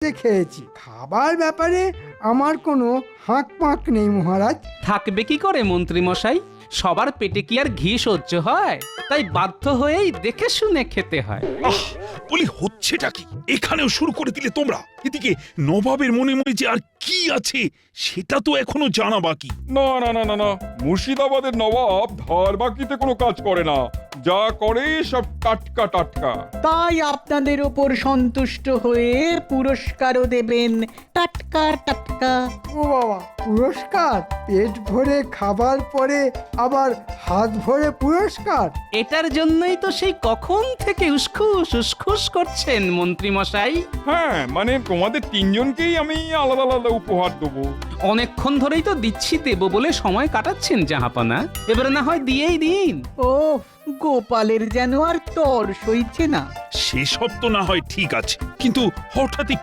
খেয়েছি, খাবার ব্যাপারে আমার কোনো হাঁক পাঁক নেই মহারাজ। থাকবে কি করে মন্ত্রী মশাই? সবার পেটে কি আর ঘি সহ্য হয়? তাই বাধ্য হয়েই দেখে শুনে খেতে হয়। আহ, বলি হচ্ছেটা কি? এখানেও শুরু করে দিলে তোমরা। এদিকে নবাবের মনে মনে যে আর কি আছে সেটা তো এখনো জানা বাকি। না না না না না, মুর্শিদাবাদের নবাব ধার বাকিতে কোনো কাজ করে না, যা করে সব টাটকা টাটকা। তাই আপনাদের ওপর সন্তুষ্ট হয়ে পুরস্কারও দেবেন টাটকা টাটকা। ও বাবা, পুরস্কার? পেট ভরে খাবার পরে আবার হাত ভরে পুরস্কার? এটার জন্যই তো সেই কখন থেকে উসখুস উসখুস করছেন মন্ত্রী মশাই। হ্যাঁ, মানে তোমাদের তিনজনকেই আমি আলাদা আলাদা উপহার দেবো। অনেকক্ষণ ধরেই তো দিচ্ছি দেব বলে সময় কাটাচ্ছেন জাহাপনা, এবারে না হয় দিয়েই দিন। ও গোপালের যেন আর তর সইছে না। সেসব তো না হয় ঠিক আছে, কিন্তু হঠাৎই